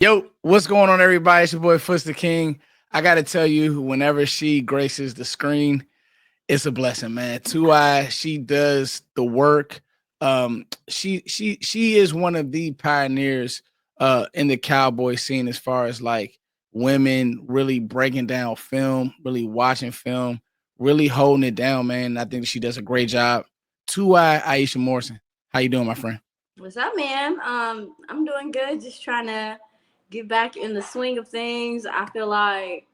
Yo, what's going on, everybody? It's your boy Foots the King. I got to tell you, whenever she graces the screen, it's a blessing, man. Two Eye, she does the work. She is one of the pioneers in the cowboy scene as far as like women really breaking down film, really watching film, really holding it down, man. I think she does a great job. Two Eye, iisha Morrison. How you doing, my friend? What's up, man? I'm doing good. Just trying to get back in the swing of things. I feel like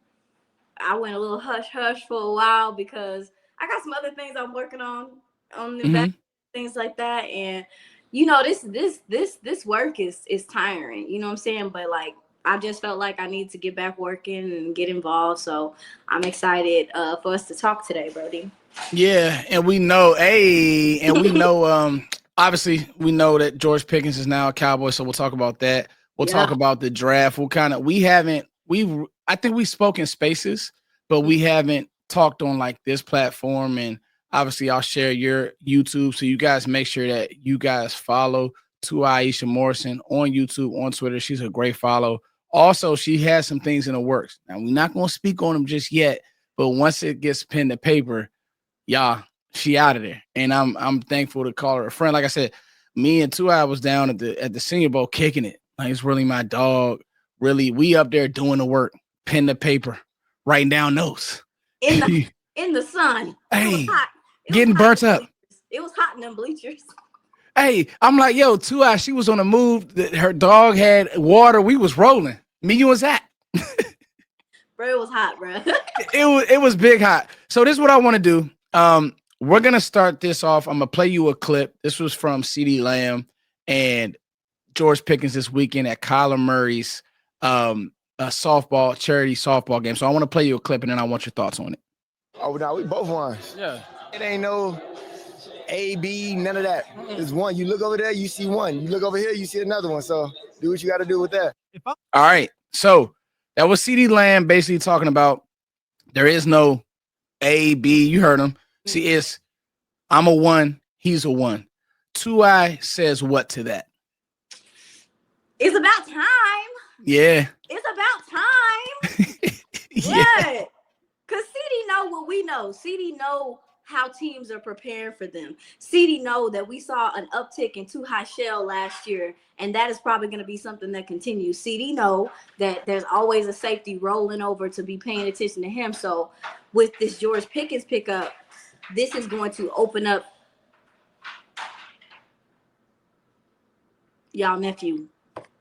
I went a little hush hush for a while because I got some other things I'm working on the back, Mm-hmm. things like that. And this work is tiring. You know what I'm saying? But like I just felt like I need to get back working and get involved. So I'm excited for us to talk today, Brody. Yeah, and we know, obviously we know that George Pickens is now a Cowboy, so we'll talk about that. We'll talk Yeah. about the draft. I think we spoke in spaces, but we haven't talked on like this platform. And obviously I'll share your YouTube. So you guys make sure that you guys follow to Aisha Morrison on YouTube, on Twitter. She's a great follow. Also, she has some things in the works. Now we're not going to speak on them just yet, but once it gets pen to paper, y'all, she out of there. And I'm thankful to call her a friend. Like I said, me and Two Eye was down at the Senior Bowl kicking it. Like it's really my dog. Really, we up there doing the work, pen to paper, writing down notes. in the in the sun. It was Hey, hot. It was getting hot burnt in the up. bleachers. It was hot in them bleachers. Hey, I'm like, yo, Two Eye, she was on the move. Her dog had water. We was rolling. Me, you, and Zach. Bro, it was hot, bro. It was big hot. So this is what I want to do. We're gonna start this off. I'm gonna play you a clip. This was from CeeDee Lamb and George Pickens this weekend at Kyler Murray's a charity softball game. So I want to play you a clip and then I want your thoughts on it. Oh, no, we both won. Yeah. It ain't no A, B, none of that. It's one. You look over there, you see one. You look over here, you see another one. So do what you got to do with that. All right. So that was CeeDee Lamb basically talking about there is no A, B. You heard him. See, it's I'm a one, he's a one. Two Eye says what to that? It's about time. Yeah. It's about time. Yeah. What? Cause CeeDee know what we know. CeeDee know how teams are preparing for them. CeeDee know that we saw an uptick in too high shell last year, and that is probably going to be something that continues. CeeDee know that there's always a safety rolling over to be paying attention to him. So with this George Pickens pickup, this is going to open up y'all nephew.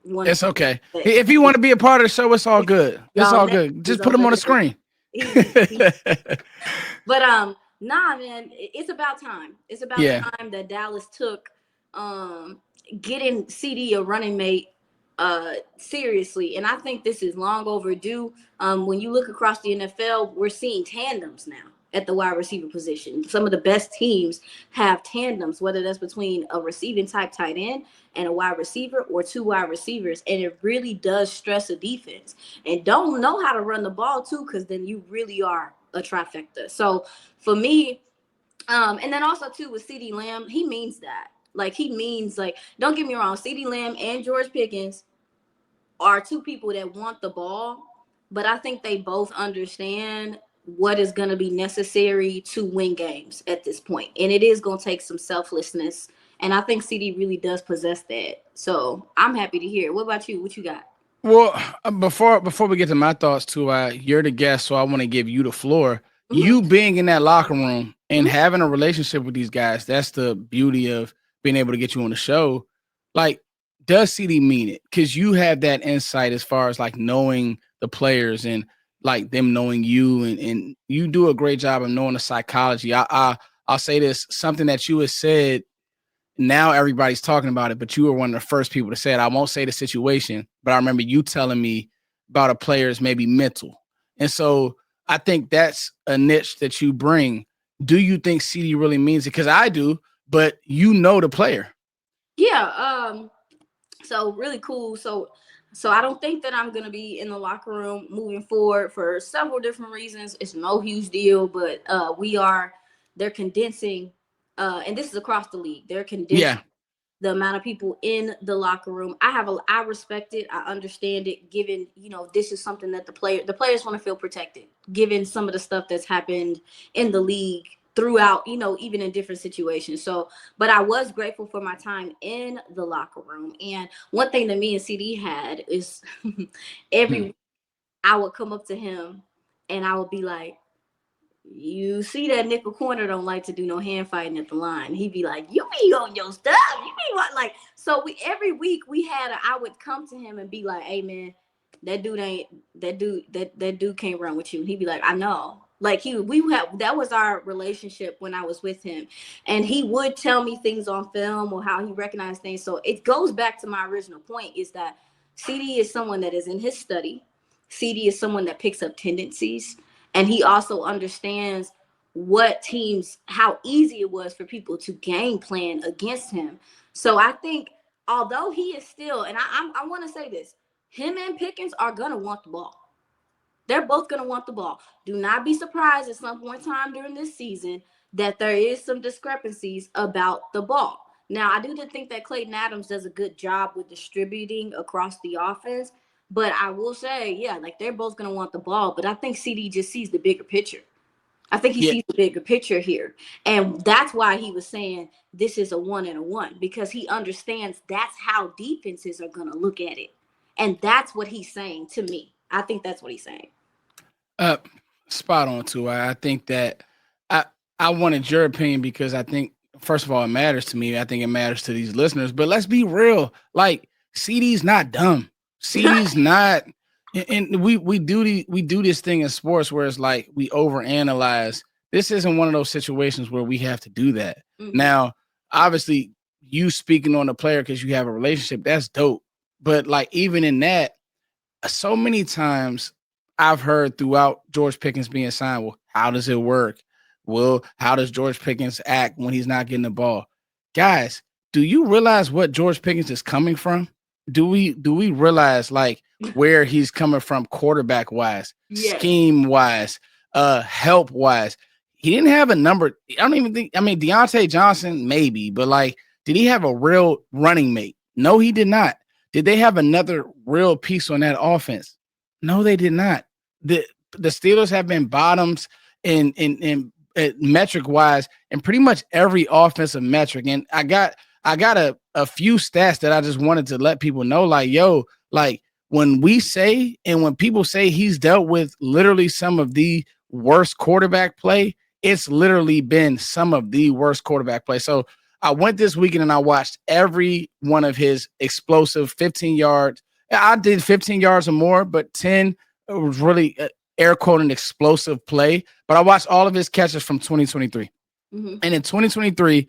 It's okay. If you want to be a part of the show, it's all good. It's all good. Just put him on the screen. But nah, man, it's about time. It's about time that Dallas took getting CeeDee a running mate seriously. And I think this is long overdue. When you look across the NFL, we're seeing tandems now at the wide receiver position. Some of the best teams have tandems, whether that's between a receiving type tight end and a wide receiver or two wide receivers. And it really does stress a defense. And don't know how to run the ball too, because then you really are a trifecta. So for me, and then also too with CeeDee Lamb, he means that. Like he means, like, don't get me wrong, CeeDee Lamb and George Pickens are two people that want the ball, but I think they both understand what is going to be necessary to win games at this point. And it is going to take some selflessness. And I think CeeDee really does possess that. So I'm happy to hear it. What about you? What you got? Well, before we get to my thoughts too, you're the guest, so I want to give you the floor. Mm-hmm. You being in that locker room and having a relationship with these guys, that's the beauty of being able to get you on the show. Like, does CeeDee mean it? Because you have that insight as far as like knowing the players and like them knowing you, and you do a great job of knowing the psychology. I'll say this, something that you have said, now everybody's talking about it, but you were one of the first people to say it. I won't say the situation, but I remember you telling me about a player's maybe mental. And so I think that's a niche that you bring. Do you think CeeDee really means it? Because I do, but you know the player. Yeah. So really cool. So I don't think that I'm going to be in the locker room moving forward for several different reasons. It's no huge deal, but they're condensing, and this is across the league. They're condensing the amount of people in the locker room. I respect it. I understand it, given, this is something that the players want to feel protected, given some of the stuff that's happened in the league throughout, even in different situations. So, but I was grateful for my time in the locker room. And one thing that me and CeeDee had is every week I would come up to him and I would be like, you see that nickel corner don't like to do no hand fighting at the line. He'd be like, you be on your stuff. You be what? Like, so every week I would come to him and be like, hey man, that dude can't run with you. And he'd be like, I know. Like that was our relationship when I was with him. And he would tell me things on film or how he recognized things. So it goes back to my original point, is that CeeDee is someone that is in his study. CeeDee is someone that picks up tendencies. And he also understands how easy it was for people to game plan against him. So I think, although he is still, and I want to say this, him and Pickens are going to want the ball. They're both going to want the ball. Do not be surprised at some point in time during this season that there is some discrepancies about the ball. Now, I do think that Clayton Adams does a good job with distributing across the offense. But I will say, yeah, like they're both going to want the ball. But I think CeeDee just sees the bigger picture. I think he sees the bigger picture here. And that's why he was saying this is a 1-1, because he understands that's how defenses are going to look at it. And that's what he's saying to me. I think that's what he's saying. Spot on, too. I think that I wanted your opinion because I think, first of all, it matters to me. I think it matters to these listeners. But let's be real. Like, CeeDee's not dumb. CeeDee's not, and we do this thing in sports where it's like we overanalyze. This isn't one of those situations where we have to do that. Mm-hmm. Now, obviously, you speaking on the player because you have a relationship, that's dope. But like even in that, so many times I've heard throughout George Pickens being signed, well, how does it work? Well, how does George Pickens act when he's not getting the ball? Guys, do you realize what George Pickens is coming from? Do we realize like where he's coming from quarterback wise, scheme wise, help wise? He didn't have a number. I don't even think, Deontay Johnson, maybe, but like, did he have a real running mate? No, he did not. Did they have another real piece on that offense? No, they did not. The Steelers have been bottoms in metric wise in pretty much every offensive metric. And I got a few stats that I just wanted to let people know, like, yo, like when we say, and when people say he's dealt with literally some of the worst quarterback play, it's literally been some of the worst quarterback play. So I went this weekend and I watched every one of his explosive 15 yards. I did 15 yards or more, but 10 was really air quote an explosive play. But I watched all of his catches from 2023. Mm-hmm. And in 2023,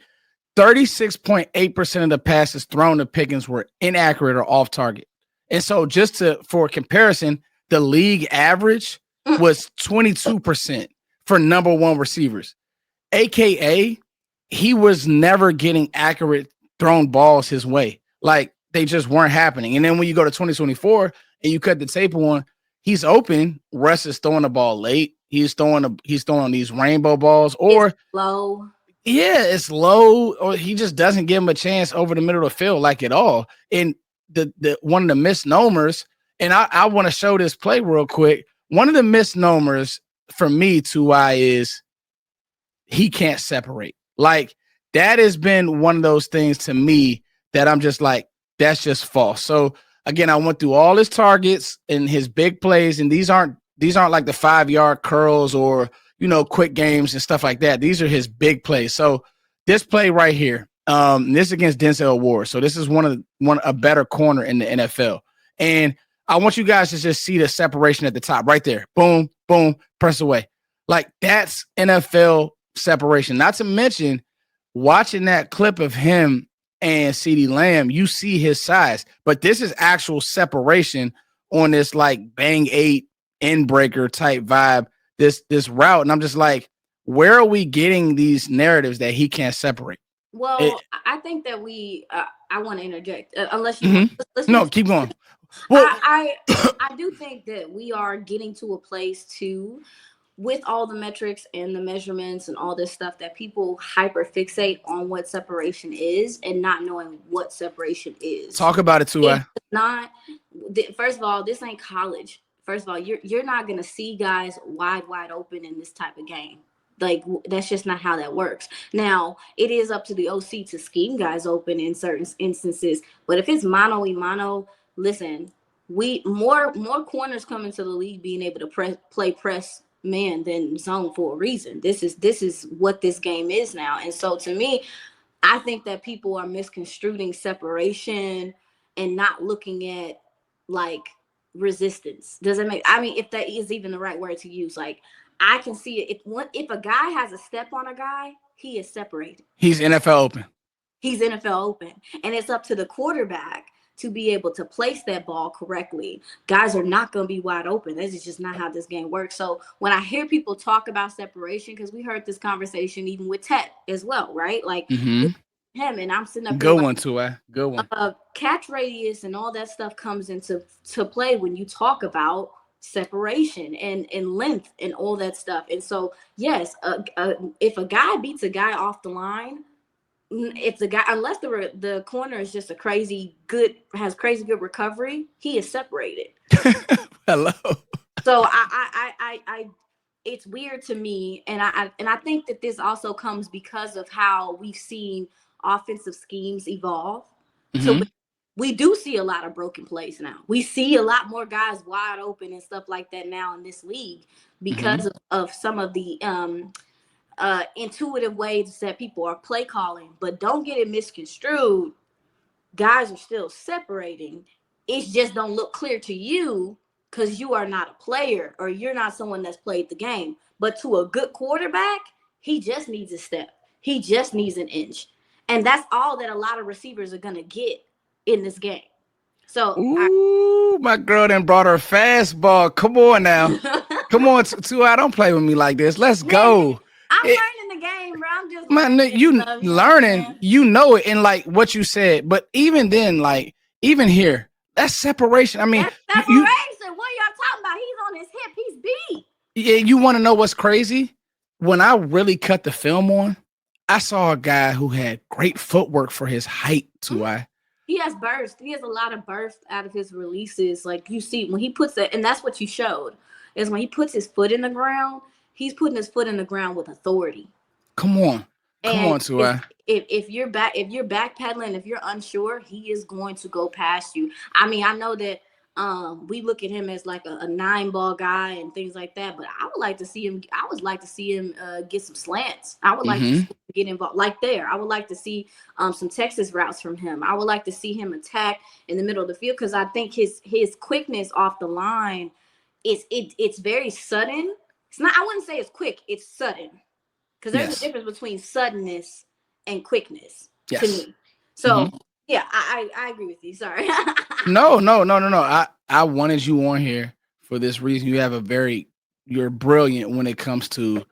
36.8% of the passes thrown to Pickens were inaccurate or off target. And so for comparison, the league average was 22% for number one receivers, AKA he was never getting accurate thrown balls his way. Like they just weren't happening. And then when you go to 2024 and you cut the tape on, he's open. Russ is throwing the ball late. He's throwing these rainbow balls, or it's low. Yeah, it's low, or he just doesn't give him a chance over the middle of the field like at all. And the one of the misnomers, and I want to show this play real quick. One of the misnomers for me, is he can't separate. Like that has been one of those things to me that I'm just like, that's just false. So again, I went through all his targets and his big plays, and these aren't like the 5-yard curls or quick games and stuff like that. These are his big plays. So this play right here, this is against Denzel Ward. So this is a better corner in the NFL. And I want you guys to just see the separation at the top right there. Boom, boom, press away. Like that's NFL separation. Not to mention watching that clip of him and CeeDee Lamb, you see his size, but this is actual separation on this like bang 8 end breaker type vibe, this route. And I'm just like, where are we getting these narratives that he can't separate? Well, I think that I want to interject unless you no, keep going. Well, I do think that we are getting to a place too with all the metrics and the measurements and all this stuff, that people hyper fixate on what separation is and not knowing what separation is. Talk about it too. It's not. First of all, this ain't college. First of all, you're not gonna see guys wide open in this type of game. Like, that's just not how that works. Now, it is up to the OC to scheme guys open in certain instances, but if it's mano, listen, more corners come into the league being able to play press man than zone for a reason. This is what this game is now. And so to me, I think that people are misconstruing separation and not looking at like resistance. Does it make, I mean, if that is even the right word to use, like, I can see it. If a guy has a step on a guy, he is separated. He's NFL open. He's NFL open. And it's up to the quarterback to be able to place that ball correctly. Guys are not going to be wide open. This is just not how this game works. So when I hear people talk about separation, because we heard this conversation even with Ted as well, right? Like him, and I'm sitting up. Good one, too. Good one. Catch radius and all that stuff comes into play when you talk about separation and length and all that stuff. And so, yes, if a guy beats a guy off the line, if the guy, unless the corner is just has crazy good recovery, he is separated. Hello. So I it's weird to me, and I think that this also comes because of how we've seen offensive schemes evolve. So we do see a lot of broken plays now. We see a lot more guys wide open and stuff like that now in this league because of some of the intuitive ways that people are play calling. But don't get it misconstrued. Guys are still separating. It just don't look clear to you because you are not a player or you're not someone that's played the game. But to a good quarterback, he just needs a step. He just needs an inch. And that's all that a lot of receivers are going to get in this game. So, my girl done brought her fastball. Come on now. Come on, I don't play with me like this. Let's go. I'm learning the game, bro. I'm just learning, you know it, and like what you said. But even then, like, even here, that's separation. I mean, that's separation. What y'all talking about? He's on his hip. He's beat. Yeah, you want to know what's crazy? When I really cut the film on, I saw a guy who had great footwork for his height, He has burst. He has a lot of burst out of his releases. Like, you see when he puts that, and that's what you showed, is when he puts his foot in the ground, he's putting his foot in the ground with authority. Come on, Tua. If you're backpedaling, if you're unsure, he is going to go past you. I mean, I know that we look at him as like a 9-ball guy and things like that, but I would like to see him. I would like to see him get some slants. I would like to see him get involved like there. I would like to see some Texas routes from him. I would like to see him attack in the middle of the field because I think his quickness off the line it's very sudden. It's not. I wouldn't say it's quick. It's sudden because there's a difference between suddenness and quickness to me. So. Yeah, I agree with you. Sorry. No. I wanted you on here for this reason. You're brilliant when it comes to,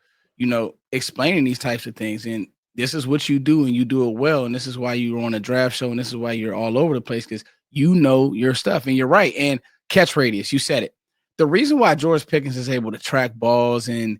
explaining these types of things. And this is what you do, and you do it well. And this is why you're on a draft show, and this is why you're all over the place, because you know your stuff. And you're right. And catch radius, you said it. The reason why George Pickens is able to track balls and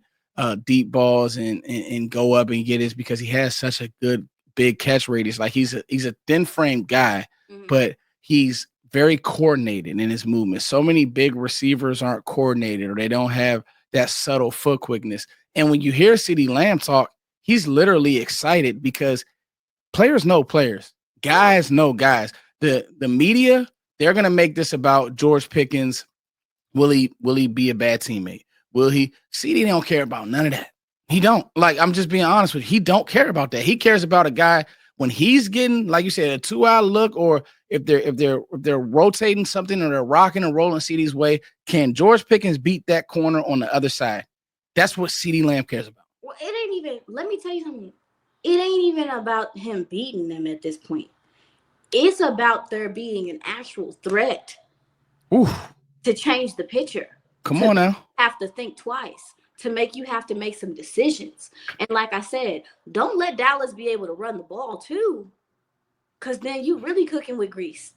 deep balls and go up and get is because he has such a good big catch radius. Like he's a thin frame guy, but he's very coordinated in his movement. So many big receivers aren't coordinated, or they don't have that subtle foot quickness. And when you hear CeeDee Lamb talk, he's literally excited because players know players, guys know guys. The media, they're gonna make this about George Pickens. Will he be a bad teammate? Will he? CeeDee don't care about none of that. He don't. Like, I'm just being honest with you. He don't care about that. He cares about a guy when he's getting, like you said, a 2-out look, or if they're rotating something or they're rocking and rolling CeeDee's way. Can George Pickens beat that corner on the other side? That's what CeeDee Lamb cares about. Well, it ain't even. Let me tell you something. It ain't even about him beating them at this point. It's about there being an actual threat to change the picture. Come on now. Have to think twice. You have to make some decisions. And like I said, don't let Dallas be able to run the ball too, because then you really cooking with grease.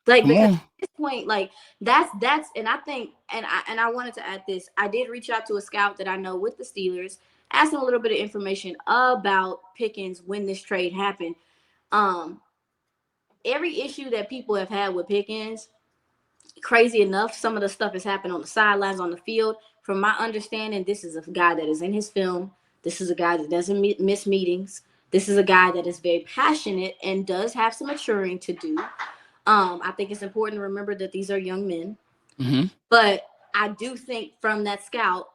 Like, Come because on. at this point, like that's and I think and I wanted to add this. I did reach out to a scout that I know with the Steelers, ask him a little bit of information about Pickens when this trade happened. Every issue that people have had with Pickens, crazy enough, some of the stuff has happened on the sidelines, on the field. From my understanding, this is a guy that is in his film. This is a guy that doesn't miss meetings. This is a guy that is very passionate and does have some maturing to do. I think it's important to remember that these are young men. Mm-hmm. But I do think from that scout,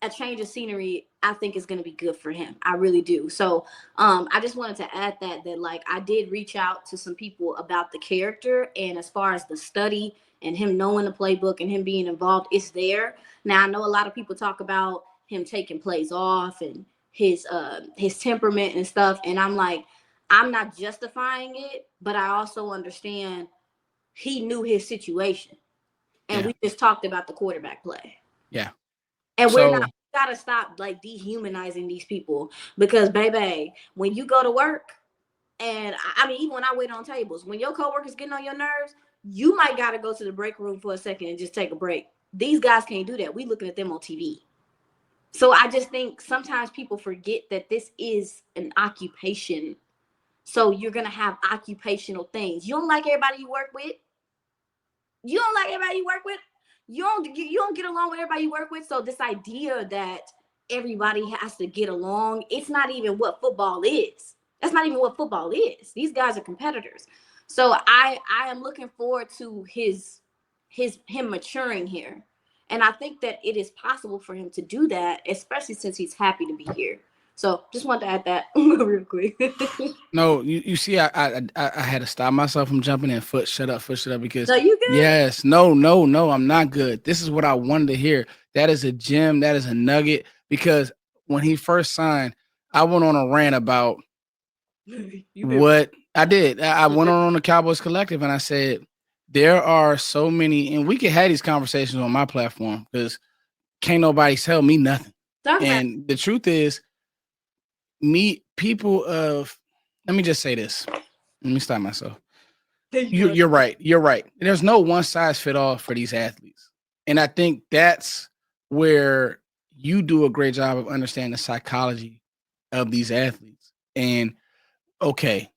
a change of scenery, I think is going to be good for him. I really do. So I just wanted to add that like I did reach out to some people about the character, and as far as the study and him knowing the playbook and him being involved, it's there. Now I know a lot of people talk about him taking plays off and his temperament and stuff, and I'm like, I'm not justifying it, but I also understand he knew his situation, and we just talked about the quarterback play. Yeah. And we're not, we gotta stop like dehumanizing these people, because baby, when you go to work, and I mean, even when I wait on tables, when your coworker's getting on your nerves, you might gotta go to the break room for a second and just take a break. These guys can't do that. We looking at them on TV. So I just think sometimes people forget that this is an occupation. So you're gonna have occupational things. You don't like everybody you work with. You don't like everybody you work with. You don't get along with everybody you work with. So this idea that everybody has to get along, it's not even what football is. That's not even what football is. These guys are competitors. So I am looking forward to him maturing here. And I think that it is possible for him to do that, especially since he's happy to be here. So just wanted to add that real quick. No, you see, I had to stop myself from jumping in. Shut up, because No, you good? yes, no, I'm not good. This is what I wanted to hear. That is a gem, that is a nugget, because when he first signed, I went on a rant about what I did. I went on the Cowboys Collective and I said, there are so many, and we can have these conversations on my platform because can't nobody tell me nothing. And the truth is, let me just say this. Let me stop myself. You're right. You're right. There's no one size fit all for these athletes. And I think that's where you do a great job of understanding the psychology of these athletes. And okay,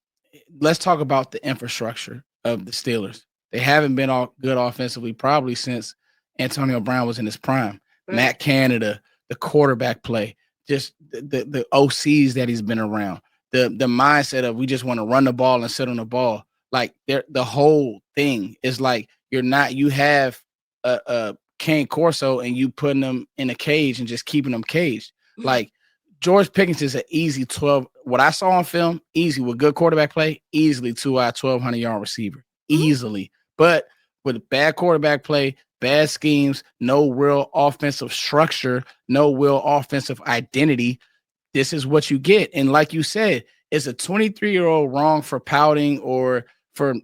let's talk about the infrastructure of the Steelers. They haven't been all good offensively probably since Antonio Brown was in his prime. Right. Matt Canada, the quarterback play, just the OCs that he's been around, the mindset of we just want to run the ball and sit on the ball. Like the whole thing is like you have a Cane Corso and you putting them in a cage and just keeping them caged. Like George Pickens is an easy 12. What I saw on film, easy with good quarterback play, easily 1,200-yard receiver, easily. But with bad quarterback play, bad schemes, no real offensive structure, no real offensive identity, this is what you get. And like you said, is a 23-year-old wrong for pouting or for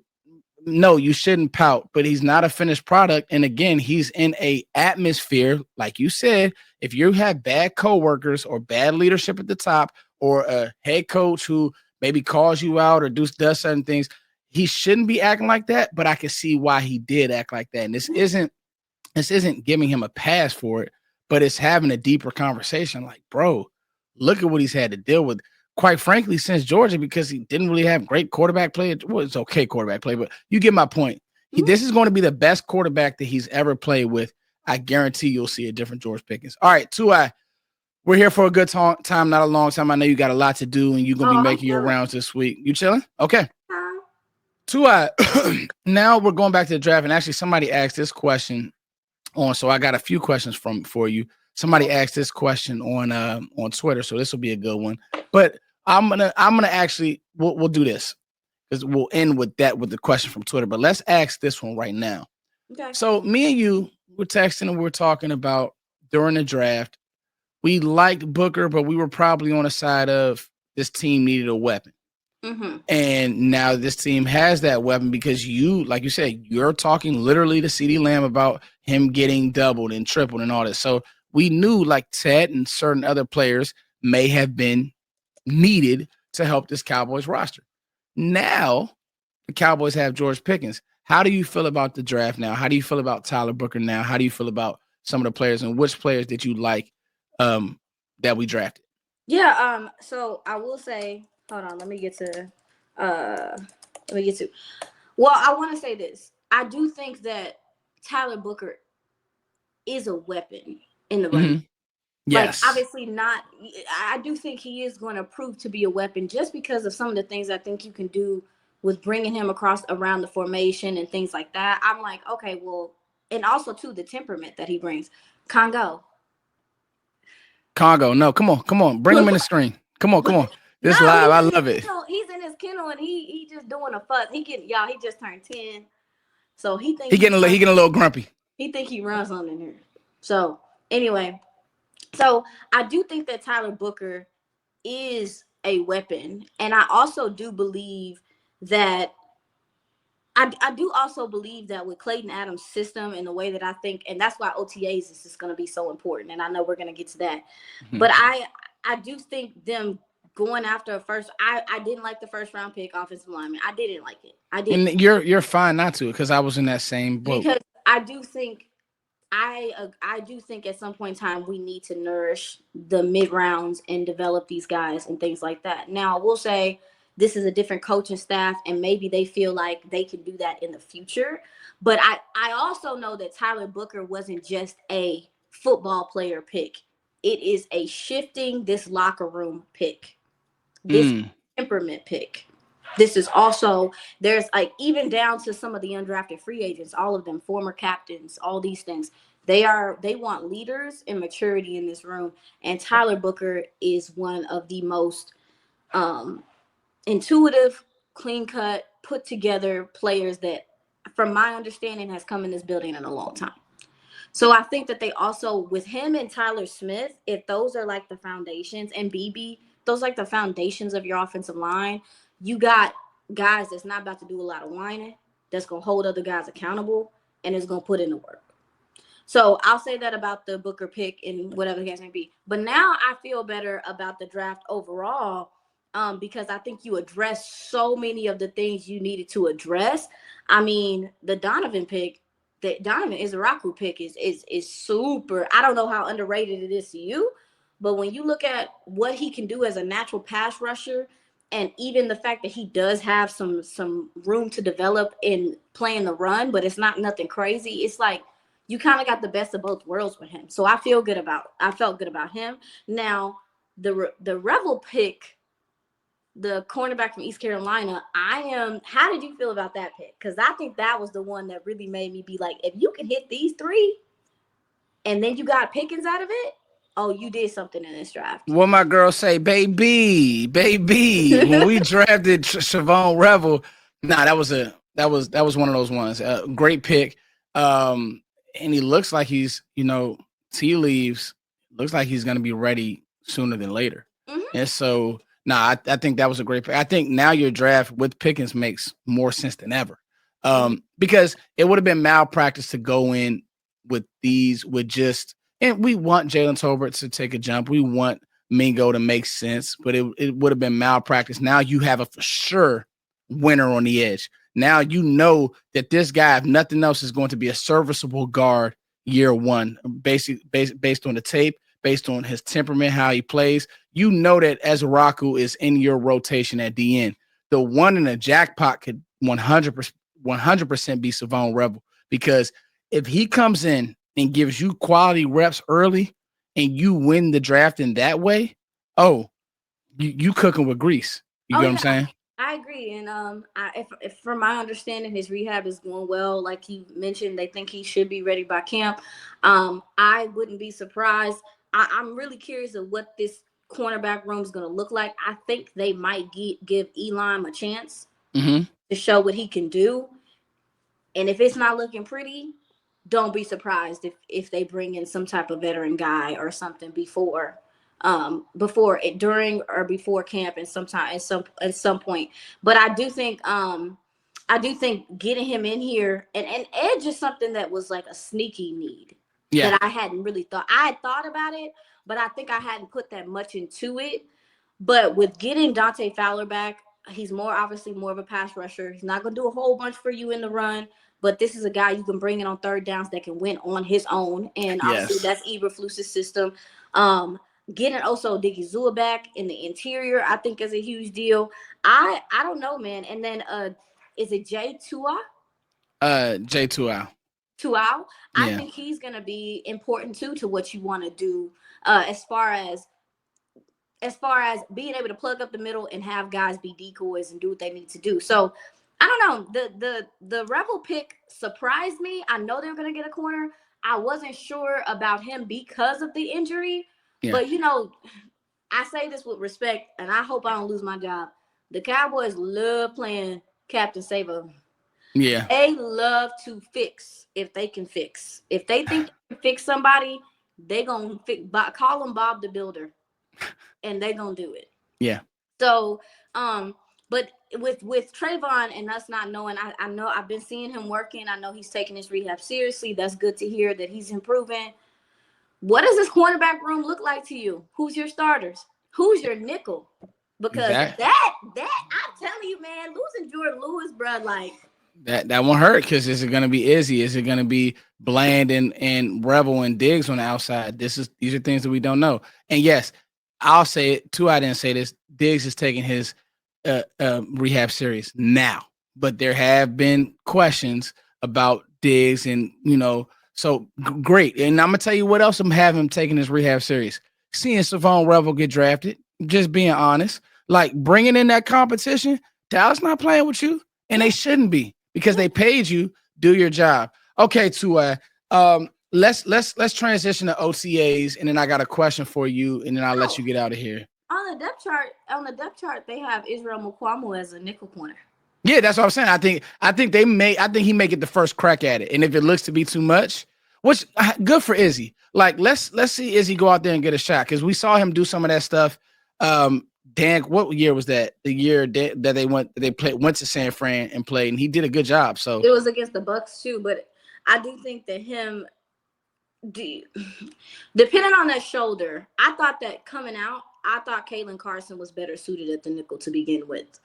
no, you shouldn't pout, but he's not a finished product. And again, he's in a atmosphere, like you said, if you have bad coworkers or bad leadership at the top or a head coach who maybe calls you out or does certain things, he shouldn't be acting like that. But I can see why he did act like that. And this isn't giving him a pass for it, but it's having a deeper conversation. Like, bro, look at what he's had to deal with. Quite frankly, since Georgia, because he didn't really have great quarterback play. Well, it's okay quarterback play, but you get my point. This is going to be the best quarterback that he's ever played with. I guarantee you'll see a different George Pickens. All right, we're here for a good time, not a long time. I know you got a lot to do, and you're going to be making your rounds this week. You chilling? Okay. Now we're going back to the draft, and actually somebody asked this question so I got a few questions for you. Somebody asked this question on Twitter, so this will be a good one. But I'm gonna actually we'll do this because we'll end with the question from Twitter. But let's ask this one right now. Okay. So me and you were texting and we're talking about during the draft. We liked Booker, but we were probably on the side of this team needed a weapon. Mm-hmm. And now this team has that weapon because you, like you said, you're talking literally to CeeDee Lamb about him getting doubled and tripled and all this. So we knew like Ted and certain other players may have been needed to help this Cowboys roster. Now the Cowboys have George Pickens. How do you feel about the draft now? How do you feel about Tyler Booker now? How do you feel about some of the players, and which players did you like that we drafted? Yeah, so I will say, hold on, well, I want to say this. I do think that Tyler Booker is a weapon in the running. Mm-hmm. Yes. Like, obviously not. I do think he is going to prove to be a weapon just because of some of the things I think you can do with bringing him around the formation and things like that. I'm like, okay, well, and also too the temperament that he brings. Congo, no, come on, bring him in the screen. Come on. This no, live, I love it. He's in his kennel and he just doing a fuss. He just turned 10, so he getting a little grumpy. He think he runs on in here. So anyway, so I do think that Tyler Booker is a weapon, and I also do believe that I do also believe that with Clayton Adams' system and the way that I think, and that's why OTAs is just going to be so important. And I know we're going to get to that, but I do think them going after a first. I didn't like the first round pick offensive lineman. I didn't like it. I didn't. And you're fine not to, because I was in that same boat. Because I do think at some point in time we need to nourish the mid rounds and develop these guys and things like that. Now I will say, this is a different coaching staff, and maybe they feel like they can do that in the future. But I also know that Tyler Booker wasn't just a football player pick. It is a shifting this locker room pick, this temperament pick. This is also, there's like, even down to some of the undrafted free agents, all of them, former captains, all these things. They want leaders and maturity in this room. And Tyler Booker is one of the most intuitive, clean-cut, put-together players that, from my understanding, has come in this building in a long time. So I think that they also, with him and Tyler Smith, if those are like the foundations, and BB, those like the foundations of your offensive line, you got guys that's not about to do a lot of whining, that's going to hold other guys accountable, and is going to put in the work. So I'll say that about the Booker pick and whatever the case may be. But now I feel better about the draft overall, because I think you addressed so many of the things you needed to address. I mean, the Donovan Izaraku pick is super. I don't know how underrated it is to you, but when you look at what he can do as a natural pass rusher, and even the fact that he does have some room to develop in playing the run, but it's not nothing crazy. It's like you kind of got the best of both worlds with him. So I felt good about him. Now, the Rebel pick, the cornerback from East Carolina, how did you feel about that pick? Because I think that was the one that really made me be like, if you can hit these three and then you got Pickkins out of it, oh, you did something in this draft. What my girl say, baby. When we drafted Chavon Revel, that was one of those ones. Great pick. And he looks like he's, tea leaves, looks like he's going to be ready sooner than later. Mm-hmm. And so, I think that was a great pick. I think now your draft with Pickens makes more sense than ever. Because it would have been malpractice to go in with just, and we want Jalen Tolbert to take a jump. We want Mingo to make sense, but it would have been malpractice. Now you have a for sure winner on the edge. Now you know that this guy, if nothing else, is going to be a serviceable guard year one, based on the tape, based on his temperament, how he plays. You know that Izaraku is in your rotation at the end. The one in the jackpot could 100% be Savon Rebel, because if he comes in and gives you quality reps early and you win the draft in that way, you cooking with grease. You know what I'm saying? I agree. And if from my understanding, his rehab is going well. Like you mentioned, they think he should be ready by camp. I wouldn't be surprised. I'm really curious of what this cornerback room is going to look like. I think they might give Elam a chance to show what he can do. And if it's not looking pretty, don't be surprised if they bring in some type of veteran guy or something before during or before camp and sometime at some point. But I do think getting him in here and edge is something that was like a sneaky need that I hadn't really thought. I had thought about it, but I think I hadn't put that much into it. But with getting Dante Fowler back, He's obviously more of a pass rusher. He's not going to do a whole bunch for you in the run, but this is a guy you can bring in on third downs that can win on his own. And obviously that's Eberflus's system. Getting also Diggy back in the interior, I think is a huge deal. I don't know, man. And then is it Jay Tua? Jay Tua. Tuau, I think he's going to be important too to what you want to do as far as being able to plug up the middle and have guys be decoys and do what they need to do. So I don't know. The Rebel pick surprised me. I know they're going to get a corner. I wasn't sure about him because of the injury, but I say this with respect, and I hope I don't lose my job. The Cowboys love playing Captain Save-A. Yeah. They love to fix if they can fix. If they think they can fix somebody, they going to call them Bob the Builder, and they going to do it. Yeah. So, but with Trayvon and us not knowing, I know I've been seeing him working. I know he's taking his rehab seriously. That's good to hear that he's improving. What does this cornerback room look like to you? Who's your starters? Who's your nickel? Because that I'm telling you, man, losing Jordan Lewis, bro, like that won't hurt. Because is it going to be Izzy? Is it going to be Bland and Rebel and Diggs on the outside? These are things that we don't know. And yes, I'll say it too. I didn't say this. Diggs is taking his rehab serious now, but there have been questions about Diggs, and so great. And I'm gonna tell you what else I'm having him taking his rehab serious. Seeing Savon Rebel get drafted, just being honest, like bringing in that competition. Dallas not playing with you, and they shouldn't be because they paid you. Do your job. Okay, Tua. Let's transition to OTAs, and then I got a question for you, and then I'll let you get out of here. On the depth chart, they have Israel Mukuamu as a nickel corner. Yeah, that's what I'm saying. I think he may get the first crack at it, and if it looks to be too much, which good for Izzy. Like let's see Izzy go out there and get a shot, because we saw him do some of that stuff. Dan, what year was that? The year that they went to San Fran and played, and he did a good job. So it was against the Bucks too, but I do think that depending on that shoulder, I thought that coming out, I thought Kalen Carson was better suited at the nickel to begin with.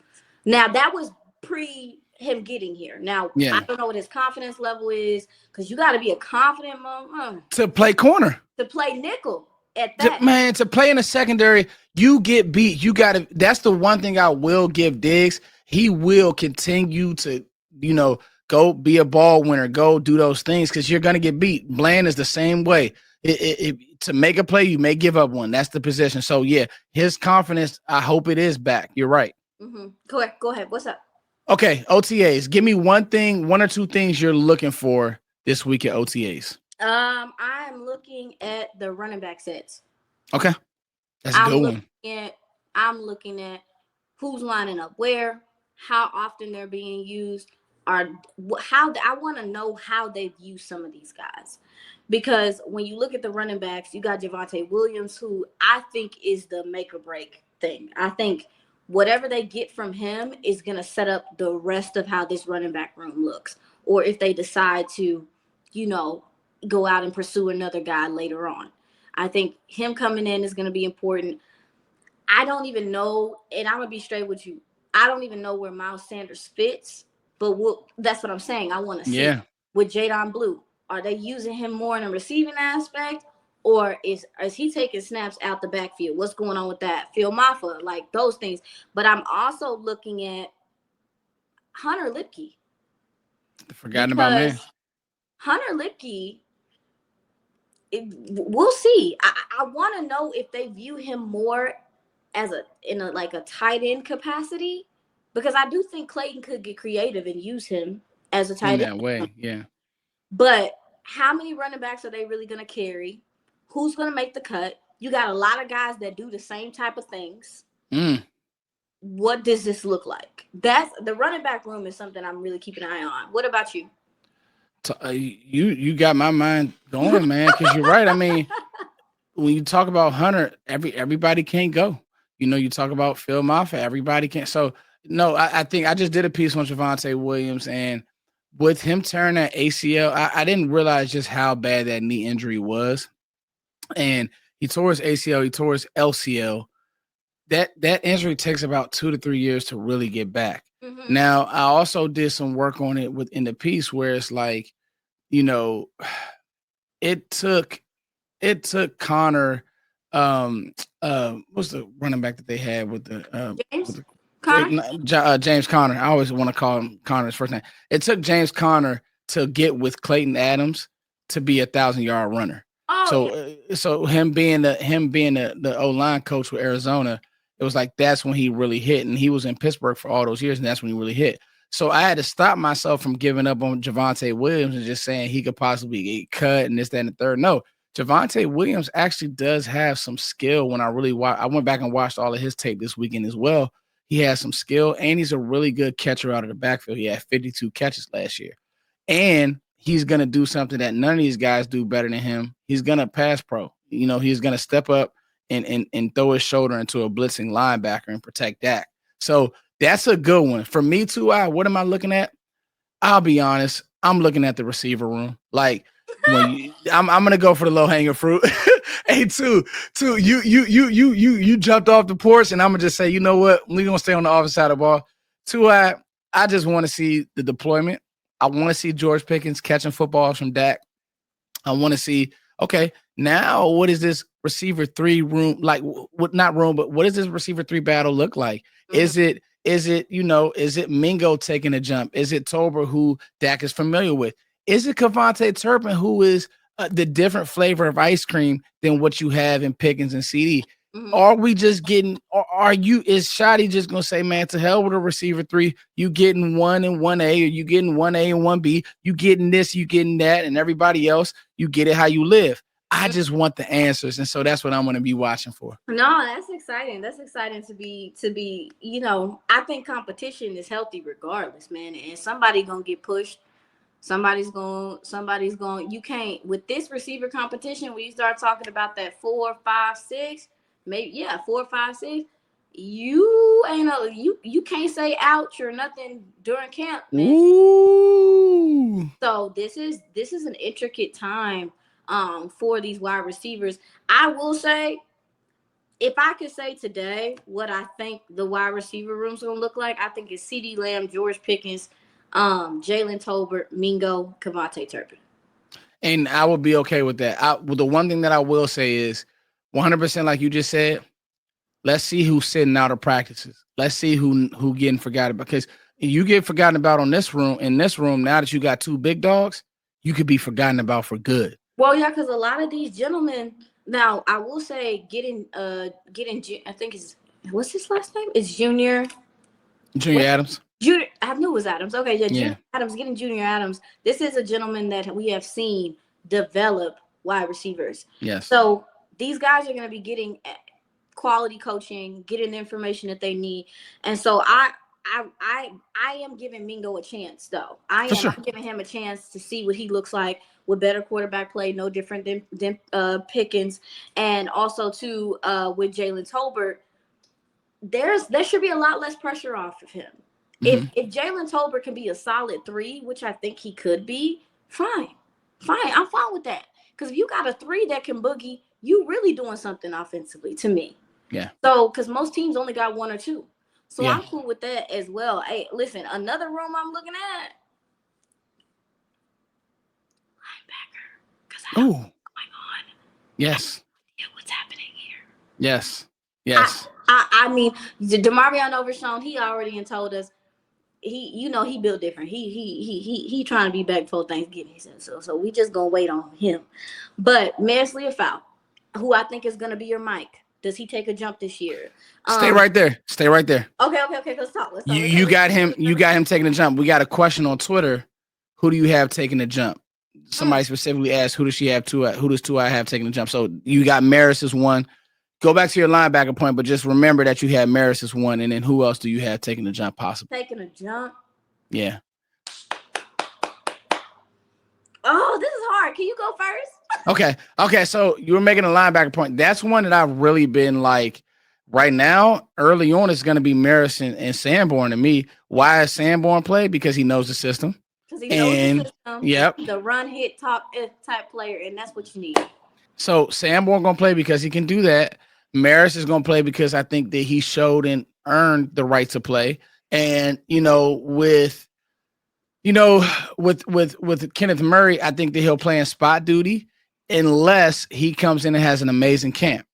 Now that was pre him getting here. Now I don't know what his confidence level is, because you got to be a confident mom to play corner, to play nickel at that. To play in the secondary, you get beat. You got to. That's the one thing I will give Diggs. He will continue to, go be a ball winner, go do those things, because you're gonna get beat. Bland is the same way. To make a play, you may give up one. That's the position. So yeah, his confidence, I hope it is back. You're right. Mm-hmm. Go ahead. What's up? Okay, OTAs. Give me one or two things you're looking for this week at OTAs. I'm looking at the running back sets. Okay, that's a good one. I'm looking at who's lining up where, how often they're being used, I want to know how they've used some of these guys. Because when you look at the running backs, you got Javonte Williams, who I think is the make or break thing. I think whatever they get from him is going to set up the rest of how this running back room looks. Or if they decide to, go out and pursue another guy later on. I think him coming in is going to be important. I don't even know, and I'm going to be straight with you, I don't even know where Miles Sanders fits, but that's what I'm saying. I want to see with Jadon Blue. Are they using him more in a receiving aspect, or is he taking snaps out the backfield? What's going on with that? Phil Maffa, like those things. But I'm also looking at Hunter Lipke. Forgotten about me. Hunter Lipke, we'll see. I want to know if they view him more as in a tight end capacity, because I do think Clayton could get creative and use him as a tight end. In that way, yeah. But how many running backs are they really going to carry? Who's going to make the cut? You got a lot of guys that do the same type of things. What does this look like? That's the running back room is something I'm really keeping an eye on. What about you? You got my mind going, man, because you're right. I mean, when you talk about Hunter, everybody can't go. You talk about Phil Maffa, everybody can't. So no, I think I just did a piece on Javonte Williams, and with him tearing that ACL, I didn't realize just how bad that knee injury was. And he tore his ACL, he tore his LCL. that injury takes about 2 to 3 years to really get back. Mm-hmm. Now, I also did some work on it within the piece where it's like, you know, it took Connor. What's the running back that they had with the James Conner? I always want to call him Connor's first name. It took James Conner to get with Clayton Adams to be 1,000-yard runner. So him being the O-line coach with Arizona, it was like that's when he really hit, and he was in Pittsburgh for all those years, and that's when he really hit. So I had to stop myself from giving up on Javonte Williams and just saying he could possibly get cut and this, that, and the third. No, Javonte Williams actually does have some skill. When I went back and watched all of his tape this weekend as well. He has some skill, and he's a really good catcher out of the backfield. He had 52 catches last year. And he's going to do something that none of these guys do better than him. He's going to pass pro. You know, he's going to step up and throw his shoulder into a blitzing linebacker and protect Dak. So that's a good one. For me, too, what am I looking at? I'll be honest. I'm looking at the receiver room. Like, I'm going to go for the low-hanging fruit. Hey, two, you jumped off the porch, and I'm going to just say, you know what? We're going to stay on the offensive side of the ball. Two, I just want to see the deployment. I want to see George Pickens catching footballs from Dak. I want to see, okay, now what is this receiver 3 room like? What not room, but what does this receiver 3 battle look like? Mm-hmm. Is it Mingo taking a jump? Is it Tober, who Dak is familiar with? Is it Kevontae Turpin, who is the different flavor of ice cream than what you have in Pickens and CeeDee? Mm-hmm. Are we just getting, is Shotty just going to say, man, to hell with a receiver 3, you getting 1 and 1A, or you getting 1A and 1B, you getting this, you getting that, and everybody else, you get it how you live. I just want the answers, and so that's what I'm going to be watching for. No, that's exciting. That's exciting to be, you know, I think competition is healthy regardless, man, and somebody going to get pushed. Somebody's going, you can't, with this receiver competition, when you start talking about that 4, 5, 6, maybe 4, 5, 6. You you can't say ouch or nothing during camp, man. Ooh. So this is an intricate time for these wide receivers. I will say, if I could say today what I think the wide receiver room's gonna look like, I think it's CeeDee Lamb, George Pickens, Jalen Tolbert, Mingo, Kevontae Turpin. And I would be okay with that. The one thing that I will say is 100%, like you just said, let's see who's sitting out of practices. Let's see who getting forgotten, because you get forgotten about in this room, now that you got 2 big dogs, you could be forgotten about for good. Well, yeah, because a lot of these gentlemen, now I will say getting I think it's, what's his last name? It's Junior Adams. Junior, I knew it was Adams. Okay, yeah, Junior Adams, getting Junior Adams. This is a gentleman that we have seen develop wide receivers. Yes. So these guys are going to be getting quality coaching, getting the information that they need, and so I am giving Mingo a chance, though. I'm giving him a chance to see what he looks like with better quarterback play, no different than Pickens, and also too with Jalen Tolbert. There should be a lot less pressure off of him. Mm-hmm. If Jalen Tolbert can be a solid 3, which I think he could be, fine. I'm fine with that. Because if you got a 3 that can boogie, you really doing something offensively to me. Yeah. So, because most teams only got 1 or 2. So I'm cool with that as well. Hey, listen, another room I'm looking at, linebacker. Because I don't know what's going on. Yes. Yeah, what's happening here? Yes. I mean, DeMarvion Overshown, he already told us he built different. He trying to be back before Thanksgiving. He said so we just gonna wait on him. But Maris Leofau, who I think is gonna be your Mike. Does he take a jump this year? Stay right there. Okay. Let's talk. You got him taking a jump. We got a question on Twitter. Who do you have taking a jump? Somebody specifically asked, who does she have two? Who does 2I have taking a jump? So you got Maris as 1. Go back to your linebacker point, but just remember that you had Maris as 1, and then who else do you have taking a jump possible? Taking a jump? Yeah. Oh, this is hard. Can you go first? Okay. So you were making a linebacker point. That's one that I've really been like, right now, early on, it's going to be Morrison and Sanborn to me. Why has Sanborn played? Because he knows the system. Because he knows the system. Yep. The run, hit, top type player, and that's what you need. So Sanborn going to play because he can do that. Maris is going to play because I think that he showed and earned the right to play. And, with Kenneth Murray, I think that he'll play in spot duty unless he comes in and has an amazing camp.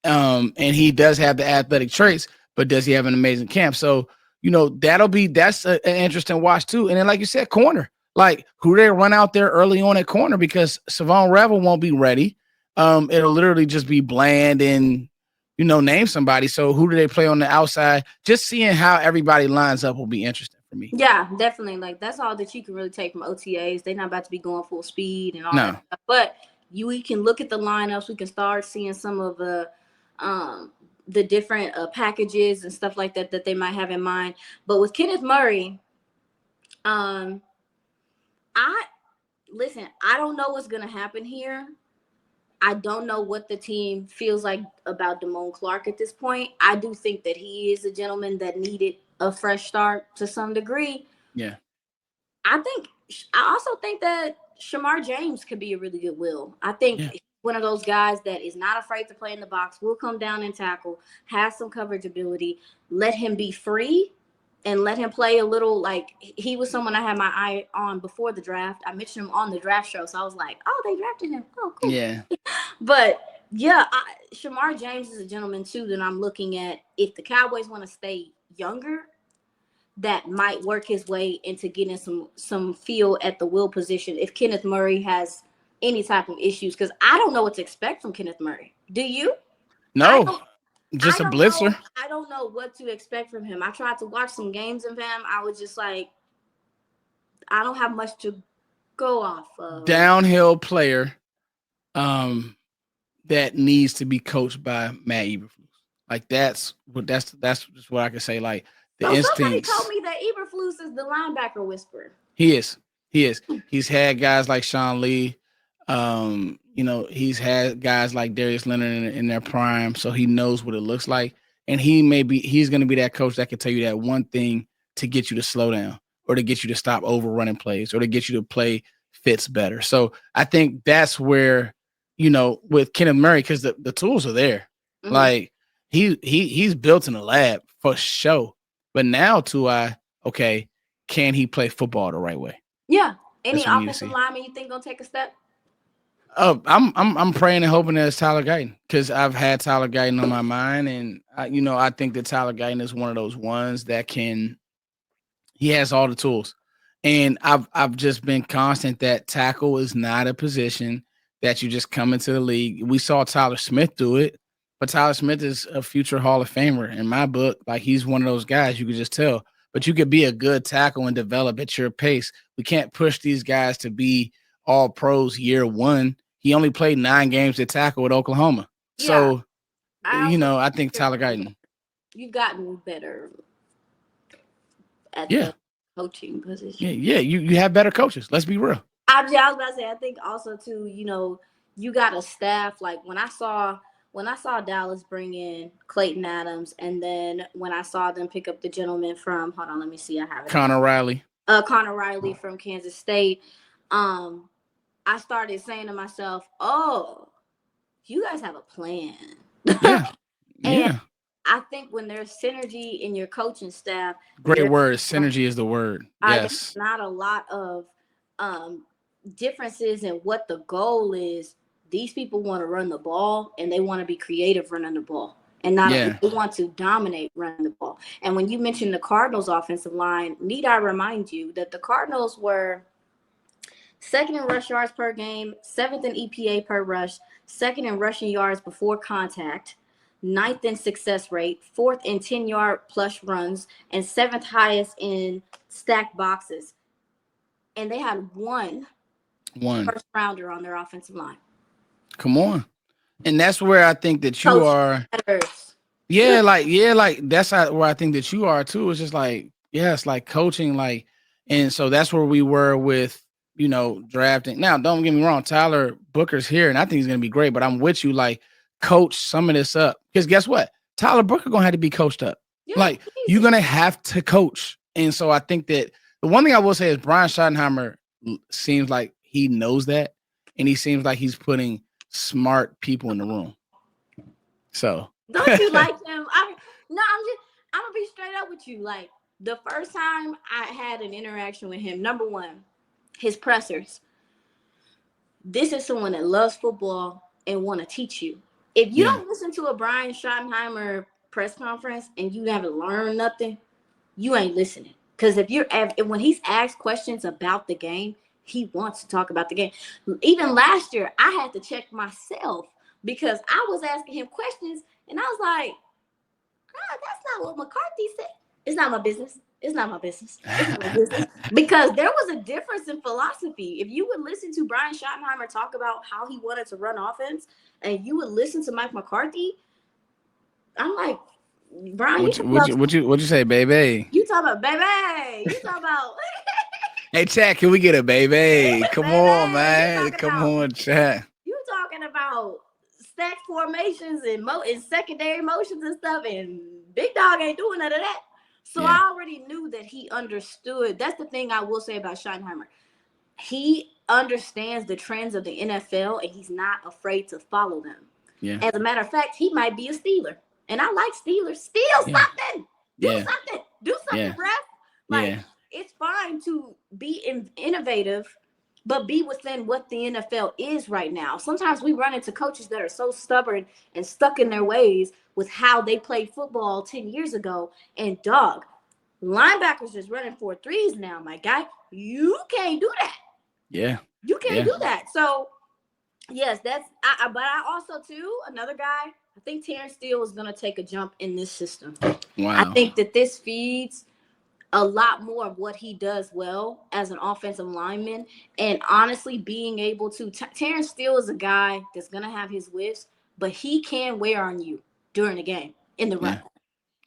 And he does have the athletic traits, but does he have an amazing camp? So, that's an interesting watch too. And then, like you said, corner, like who they run out there early on at corner, because Savon Revel won't be ready. It'll literally just be Bland and, name somebody. So who do they play on the outside? Just seeing how everybody lines up will be interesting for me. Yeah, definitely. Like, that's all that you can really take from OTAs. They're not about to be going full speed and all that stuff. But we can look at the lineups. We can start seeing some of the different packages and stuff like that they might have in mind. But with Kenneth Murray, I don't know what's going to happen here. I don't know what the team feels like about Damone Clark at this point. I do think that he is a gentleman that needed a fresh start to some degree. Yeah. I also think that Shamar James could be a really good will. I think one of those guys that is not afraid to play in the box, will come down and tackle, has some coverage ability, let him be free and let him play a little. Like, he was someone I had my eye on before the draft. I mentioned him on the draft show. So I was like, oh, they drafted him. Oh, cool. Yeah. But yeah, Shamar James is a gentleman too that I'm looking at. If the Cowboys want to stay younger, that might work his way into getting some feel at the will position if Kenneth Murray has any type of issues, because I don't know what to expect from Kenneth Murray. Do you? No, just a blitzer. I don't know what to expect from him. I tried to watch some games of him. I was just like, I don't have much to go off of. Downhill player that needs to be coached by Matt Eberflus. Like, that's just what I can say. Like, the instincts. Somebody told me that Eberflus is the linebacker whisperer. He is. He's had guys like Sean Lee. He's had guys like Darius Leonard in their prime, so he knows what it looks like. And he's going to be that coach that can tell you that one thing to get you to slow down, or to get you to stop overrunning plays, or to get you to play fits better. So I think that's where, with Kenneth Murray, because the tools are there. Mm-hmm. Like, he's built in a lab for sure. But now can he play football the right way? Yeah. Any offensive lineman you think gonna take a step? I'm praying and hoping that it's Tyler Guyton, because I've had Tyler Guyton on my mind, and I think that Tyler Guyton is one of those ones that he has all the tools, and I've just been constant that tackle is not a position that you just come into the league. We saw Tyler Smith do it, but Tyler Smith is a future Hall of Famer in my book. Like, he's one of those guys you could just tell. But you could be a good tackle and develop at your pace. We can't push these guys to be all pros year one. He only played 9 games at tackle at Oklahoma. Yeah. So, I think Tyler Guyton. You've gotten better at the coaching position. Yeah, you have better coaches. Let's be real. I was about to say, I think also too, you got a staff. Like, when I saw Dallas bring in Clayton Adams, and then when I saw them pick up the gentleman from, hold on, let me see, I have it. Connor Riley from Kansas State. I started saying to myself, oh, you guys have a plan. Yeah. And I think when there's synergy in your coaching staff. Great word. Synergy is the word. Yes. There's not a lot of differences in what the goal is. These people want to run the ball, and they want to be creative running the ball, and they want to dominate running the ball. And when you mentioned the Cardinals offensive line, need I remind you that the Cardinals were 2nd in rush yards per game, 7th in EPA per rush, 2nd in rushing yards before contact, 9th in success rate, 4th in 10-yard plus runs, and 7th highest in stacked boxes. And they had one first rounder on their offensive line. Come on. And that's where I think that you are. Yeah, like that's where I think that you are too. It's just like, it's like coaching, like, and so that's where we were with, drafting. Now, don't get me wrong, Tyler Booker's here, and I think he's gonna be great, but I'm with you, like, coach some of this up. Because guess what? Tyler Booker gonna have to be coached up. Yeah, like, you're gonna have to coach. And so I think that the one thing I will say is Brian Schottenheimer seems like he knows that, and he seems like he's putting smart people in the room. So Don't you like him? I'm gonna be straight up with you. Like the first time I had an interaction with him, number one, his pressers. This is someone that loves football and want to teach you. If you don't listen to a Brian Schottenheimer press conference and you haven't learned nothing, you ain't listening. Because when he's asked questions about the game, he wants to talk about the game. Even last year, I had to check myself because I was asking him questions and I was like, that's not what McCarthy said. It's not my business. It's not my business. It's not my business. Because there was a difference in philosophy. If you would listen to Brian Schottenheimer talk about how he wanted to run offense, and you would listen to Mike McCarthy, I'm like, Brian, what you say, baby? You talking about baby? You talking about? Hey, chat, can we get a baby? Come baby, on, man. Come on, chat. You talking about stack formations and secondary motions and stuff, and Big Dog ain't doing none of that. So I already knew that he understood. That's the thing I will say about Schottenheimer. He understands the trends of the NFL, and he's not afraid to follow them. Yeah. As a matter of fact, he might be a Steeler. And I like Steelers. Steal something. Do something. Do something, ref. Like, it's fine to be innovative, but be within what the NFL is right now. Sometimes we run into coaches that are so stubborn and stuck in their ways with how they played football 10 years ago. And, dog, linebackers is running 4.3s now, my guy. You can't do that. Yeah. You can't do that. So, yes, but I also, too, another guy, I think Terrence Steele is going to take a jump in this system. Wow. I think that this feeds a lot more of what he does well as an offensive lineman. And honestly, being able to Terrence Steele is a guy that's going to have his whiffs, but he can wear on you during the game in the run.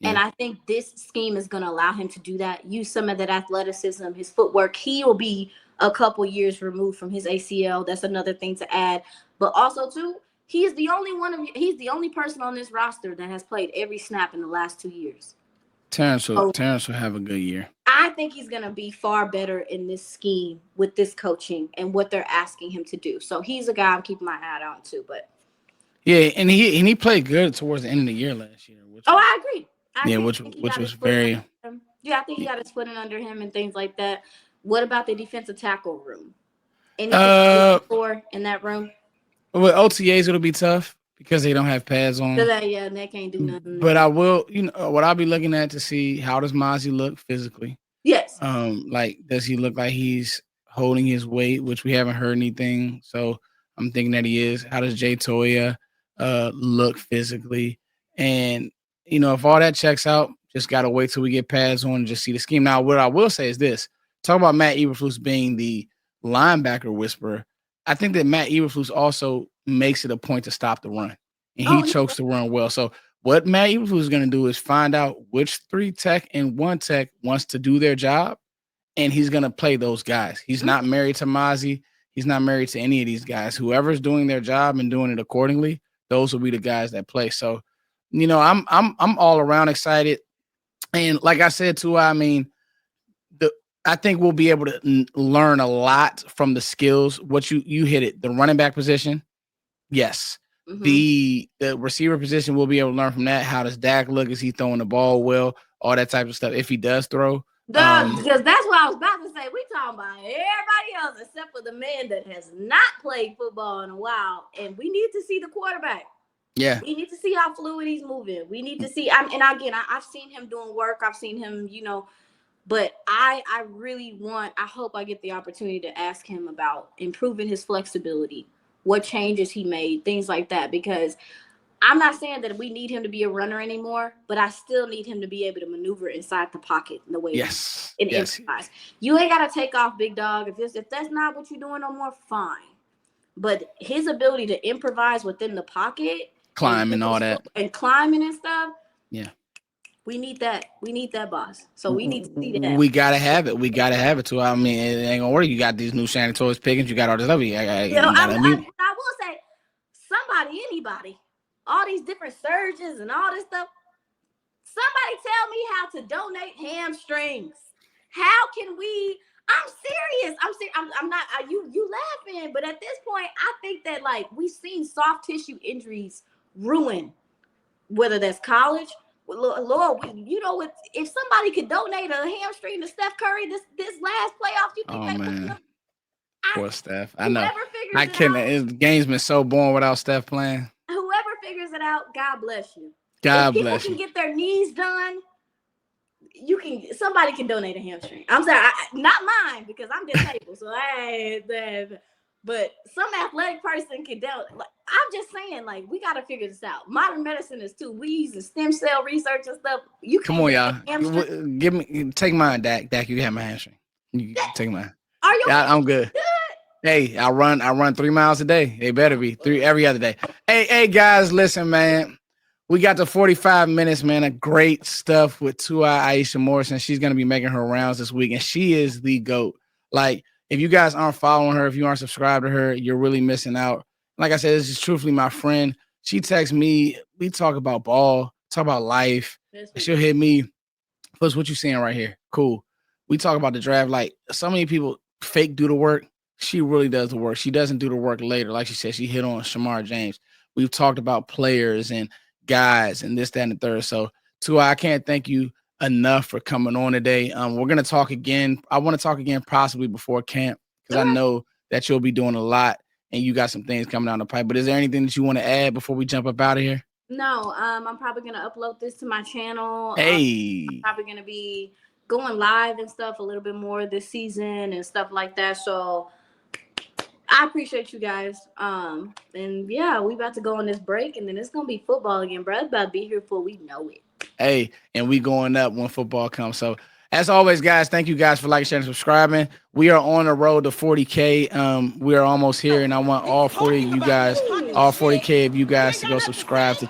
Yeah. And I think this scheme is going to allow him to do that, use some of that athleticism, his footwork. He will be a couple years removed from his ACL. That's another thing to add. But also, too, he's the only person on this roster that has played every snap in the last 2 years. Terrence will have a good year. I think he's going to be far better in this scheme with this coaching and what they're asking him to do. So he's a guy I'm keeping my eye on too. But and he played good towards the end of the year last year. I agree. Which was very. Yeah, I think he got his foot in under him and things like that. What about the defensive tackle room? Anything for in that room? With OTAs, it'll be tough because they don't have pads on. They can't do nothing. But I will, what I'll be looking at to see how does Mozzie look physically. Yes. Like, does he look like he's holding his weight, which we haven't heard anything. So I'm thinking that he is. How does Jay Toya look physically? And, if all that checks out, just got to wait till we get pads on and just see the scheme. Now, what I will say is this. Talk about Matt Eberflus being the linebacker whisperer. I think that Matt Eberflus also makes it a point to stop the run, and he chokes the run well. So what Matt Eberflus is going to do is find out which 3 tech and 1 tech wants to do their job, and he's going to play those guys. He's not married to Mozzie. He's not married to any of these guys. Whoever's doing their job and doing it accordingly, those will be the guys that play. So, I'm all around excited. And like I said too, I think we'll be able to learn a lot from the skills. What you hit it, the running back position. Yes. Mm-hmm. The receiver position, we'll be able to learn from that. How does Dak look? Is he throwing the ball well? All that type of stuff. If he does throw. Because that's what I was about to say. We talking about everybody else except for the man that has not played football in a while. And we need to see the quarterback. Yeah. We need to see how fluid he's moving. We need to see. I've seen him doing work. I've seen him, but I hope I get the opportunity to ask him about improving his flexibility, what changes he made, things like that. Because I'm not saying that we need him to be a runner anymore, but I still need him to be able to maneuver inside the pocket in the way improvise. You ain't got to take off, big dog. If that's not what you're doing no more, fine. But his ability to improvise within the pocket, climbing and all that, and climbing and stuff. Yeah. We need that. We need that, boss. So we need to see that. We gotta have it. Too. I mean, it ain't gonna work. You got these new shiny toys, Pickkins. You got all this other. I will say, anybody, all these different surgeons and all this stuff. Somebody tell me how to donate hamstrings. How can we? I'm serious. I'm not. You laughing? But at this point, I think that we've seen soft tissue injuries ruin whether that's college. Lord, you know what? If somebody could donate a hamstring to Steph Curry this last playoffs, you think Oh, they man. Poor Steph. I know. Whoever figures The game's been so boring without Steph playing. Whoever figures it out, God bless you. God if bless people you. can get their knees done, somebody can donate a hamstring. I'm sorry, not mine because I'm disabled. So but some athletic person can donate. I'm just saying, like, we got to figure this out. Modern medicine is too. We using stem cell research and stuff. You come on, y'all. Take mine, Dak. Dak, you have my hamstring. You take mine. Are you? I'm good. Hey, I run 3 miles a day. They better be 3 every other day. Hey, guys, listen, man. We got to 45 minutes, man, of great stuff with iisha Morrison. She's going to be making her rounds this week, and she is the GOAT. Like, if you guys aren't following her, if you aren't subscribed to her, you're really missing out. Like I said, this is truthfully my friend. She texts me. We talk about ball, talk about life. She'll hit me. Plus, what you seeing right here? Cool. We talk about the draft. Like, so many people fake do the work. She really does the work. She doesn't do the work later. Like she said, she hit on Shamar James. We've talked about players and guys and this, that, and the third. So, Tua, I can't thank you enough for coming on today. We're going to talk again. I want to talk again possibly before camp because I know that you'll be doing a lot and you got some things coming down the pipe. But is there anything that you want to add before we jump up out of here? No, I'm probably going to upload this to my channel. Hey. I'm probably going to be going live and stuff a little bit more this season and stuff like that. So I appreciate you guys. And yeah, we about to go on this break and then it's going to be football again, bro. It's about to be here before we know it. Hey, and we going up when football comes. So as always, guys, thank you guys for liking, sharing, and subscribing. We are on the road to 40K. We are almost here, and I want all 40 of you guys, all 40K of you guys to go subscribe to